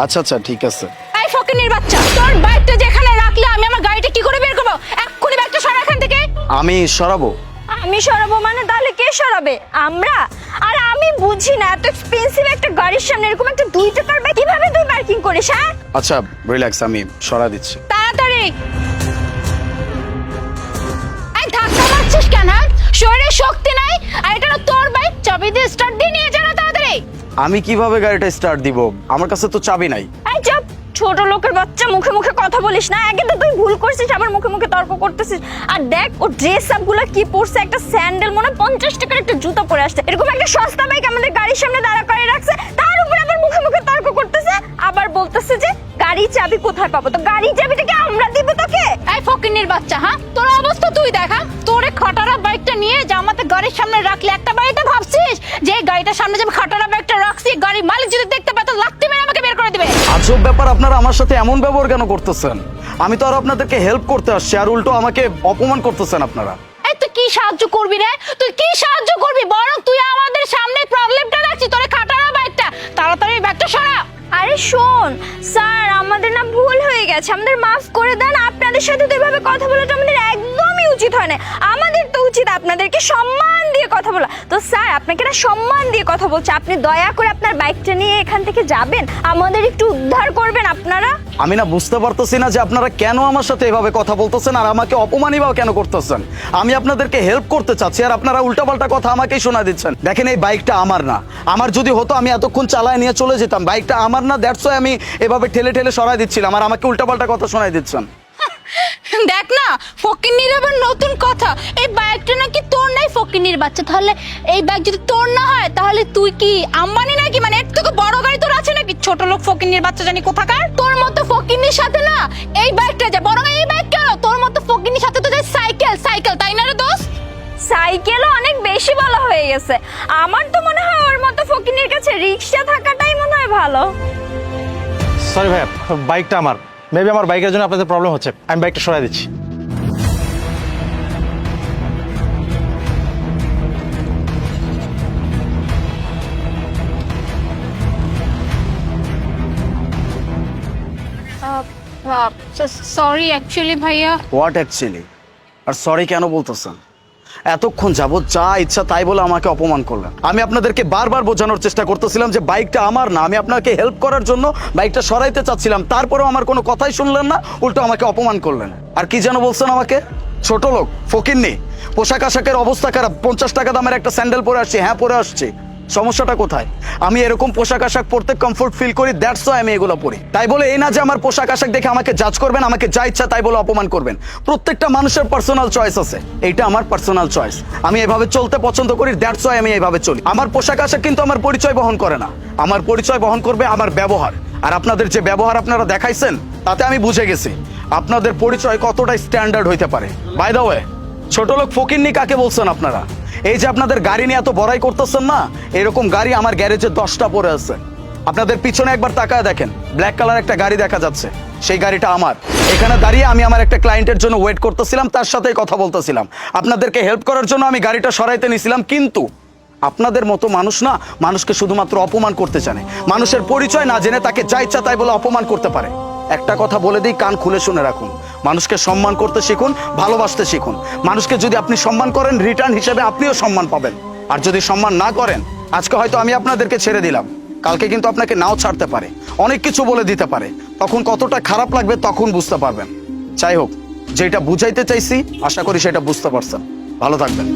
আচ্ছা আচ্ছা ঠিক আছে। এই ফকিনির বাচ্চা, তোর বাইকটা যেখানে রাখলে আমি আমার গাড়িটা কি করে বের করবো? এক্ষুনি বাইকটা সরা এখান থেকে। আমি সরাবো? আমি সরাবো মানে? তাহলে কে সরাবে? আমরা? আর আমি বুঝি না, এত এক্সপেন্সিভ একটা গাড়ির সামনে এরকম একটা 2 টাকার বাইক কিভাবে তুই পার্কিং করিস? হ্যাঁ আচ্ছা রিল্যাক্স, আমি সরা দিচ্ছি। তাড়াতাড়ি। এই ধাক্কা মারছিস কেন? শরীরে শক্তি নাই? আর এটা না তোর বাইক, চাবি দিয়ে স্টার্ট দিয়ে নিয়ে যা না তাড়াতাড়ি। আমি কিভাবে গাড়িটা স্টার্ট দিব? আমার কাছে তো চাবি নাই। এই চুপ, ছোট লোকের বাচ্চা, মুখে মুখে কথা বলিস না। আগে তো তুই ভুল করছিস, আবার মুখে মুখে তর্ক করতেছিস। আর দেখ ও ড্রেস আপ গুলো কি পরছে, একটা স্যান্ডেল মনে হয় 50 টাকার একটা জুতো পরে আসছে। এরকম একটা সস্তা বাইক আমাদের গাড়ির সামনে দাঁড়া করে রাখছে, তার উপরে আবার মুখে মুখে তর্ক করতেছে। আবার বলতেছে যে গাড়ির চাবি কোথায় পাবো? তো গাড়ির চাবিটা কি আমরা দিব তোকে? এই ফকিনির বাচ্চা, হ্যাঁ তোর অবস্থা তুই দেখা। তোরে খাটারা বাইকটা নিয়ে জামাতে গাড়ির সামনে রাখলে একটা বাড়িতে ভাবছিস যে এই গাড়িটার সামনে যে আমি খাটারা বাইকটা রাখছি, গাড়ির মালিক যদি দেখতে পায় তো লাত্তি মেরে আমাকে বের করে দিবে। আজব ব্যাপার, আপনারা আমার সাথে এমন ব্যবহার কেন করতেছেন? আমি তো আর আপনাদেরকে হেল্প করতে আসছি, আর উল্টো আমাকে অপমান করতেছেন আপনারা। এই তুই কি সাহায্য করবি রে? তুই কি সাহায্য করবি? বরং তুই আমাদের সামনে প্রবলেমটা রাখছিস, তোরে খাটারা বাইকটা। তাড়াতাড়ি বাইকটা সরা। আরে শোন স্যার, আমাদের না ভুল হয়ে গেছে, আমাদের মাফ করে দেন। আপনাদের সাথে তো এভাবে কথা বলাটা আমাদের একদমই উচিত হয় না। আমাদের তো উচিত আপনাদেরকে সম্মান দিয়ে কথা বলা। তো স্যার, আপনাকে না সম্মান দিয়ে কথা বলছে, আপনি দয়া করে আপনার বাইকটা নিয়ে এখান থেকে যাবেন, আমাদের একটু উদ্ধার করবেন আপনারা। আমি না বুঝতে পারতেছি না যে আপনারা কেন আমার সাথে এভাবে কথা বলতেছেন আর আমাকে অপমানই বা কেন করতেছেন। আমি আপনাদেরকে হেল্প করতে চাচ্ছি আর আপনারা উল্টাপাল্টা কথা আমাকেই শোনা দিচ্ছেন। দেখেন এই বাইকটা আমার না, আমার যদি হতো আমি এতক্ষণ চালায় নিয়ে চলে যেতাম। বাইকটা আমার না, দ্যাটস ওয়াই আমি এভাবে ঠেলে ঠেলে সরাই দিচ্ছিলাম আর আমাকে উল্টাপাল্টা কথা শোনাই দিচ্ছেন। দেখ না, ফকিনির আবার নতুন কথা। এই বাইকটা নাকি তোর নাই ফকিনির বাচ্চা। তাহলে এই বাইক যদি তোর না হয় তাহলে তুই কি আম্বানি নাকি? মানে এর থেকে বড় গাড়ি তোর আছে নাকি? ছোট লোক ফকিনির বাচ্চা জানি কোথাকার। তোর মতো ফকিনির সাথে না এই বাইকটা যায়, বরং এই বাইক কেন তোর মতো ফকিনির সাথে তো যায় সাইকেল। সাইকেল তাই না রে দোস্ত? সাইকেলও অনেক বেশি বলা হয়ে গেছে। আমার তো মনে হয় ওর মতো ফকিনের কাছে রিক্সা থাকাটাই মনে হয় ভালো। সরি ভাইয়া, বাইকটা আমার। মেবি আমার বাইকের জন্য আপনাদের প্রবলেম হচ্ছে, আমি বাইকটা সরাই দিচ্ছি। সরি অ্যাকচুয়ালি ভাইয়া। What actually? আর সরি কেন বলতেছেন? এতক্ষণ যাবত যা ইচ্ছা তাই বলে আমাকে অপমান করলেন। আমি আপনাদেরকে বারবার বোঝানোর চেষ্টা করতেছিলাম যে বাইকটা আমার না, আমি আপনাকে হেল্প করার জন্য বাইকটা সরাইতে চাচ্ছিলাম। তারপরেও আমার কোনো কথাই শুনলেন না, উল্টো আমাকে অপমান করলেন। আর কি যেন বলছেন আমাকে? ছোট লোক, ফকিন্নি, পোশাক আশাকের অবস্থা খারাপ, 50 টাকা দামের একটা স্যান্ডেল পরে আসছি। হ্যাঁ পরে আসছি, সমস্যাটা কোথায়? আমি এরকম পোশাক আশাক পরতে কমফোর্ট ফিল করি, দ্যাটস ওয়াই আমি এগুলো পরি। তাই বলে এই না যে আমার পোশাক আশাক দেখে আমাকে জাজ করবেন, আমাকে যা ইচ্ছা তাই বলে অপমান করবেন। প্রত্যেকটা মানুষের পার্সোনাল চয়েস আছে, এইটা আমার পার্সোনাল চয়েস। আমি এভাবে চলতে পছন্দ করি, দ্যাটস ওয়াই আমি এইভাবে চলি। আমার পোশাক আশাক কিন্তু আমার পরিচয় বহন করে না, আমার পরিচয় বহন করবে আমার ব্যবহার। আর আপনাদের যে ব্যবহার আপনারা দেখাইছেন তাতে আমি বুঝে গেছি আপনাদের পরিচয় কতটা স্ট্যান্ডার্ড হইতে পারে। বাই দ্য ওয়ে, ছোট লোক ফকিন্নি কাকে বলছেন আপনারা? এই যে আপনাদের গাড়ি নিয়ে এত বড়াই করতেছেন না, এরকম গাড়ি আমার গ্যারেজে 10টা পড়ে আছে। আপনাদের পিছনে একবার তাকায় দেখেন, ব্ল্যাক কালার একটা গাড়ি দেখা যাচ্ছে, সেই গাড়িটা আমার। এখানে দাঁড়িয়ে আমি আমার একটা ক্লায়েন্টের জন্য ওয়েট করতেছিলাম, তার সাথেই কথা বলতেছিলাম। আপনাদেরকে হেল্প করার জন্য আমি গাড়িটা সরাইতে নিয়েছিলাম, কিন্তু আপনাদের মতো মানুষ না মানুষকে শুধুমাত্র অপমান করতে জানে। মানুষের পরিচয় না জেনে তাকে যা ইচ্ছা তাই বলে অপমান করতে পারে। একটা কথা বলে দিই, কান খুলে শুনে রাখুন, মানুষকে সম্মান করতে শিখুন, ভালোবাসতে শিখুন। মানুষকে যদি আপনি সম্মান করেন, রিটার্ন হিসেবে আপনিও সম্মান পাবেন। আর যদি সম্মান না করেন, আজকে হয়তো আমি আপনাদেরকে ছেড়ে দিলাম, কালকে কিন্তু আপনাকে নাও ছাড়তে পারে, অনেক কিছু বলে দিতে পারে। তখন কতটা খারাপ লাগবে তখন বুঝতে পারবেন। যাই হোক, যেটা বুঝাইতে চাইছি আশা করি সেটা বুঝতে পারছেন। ভালো থাকবেন।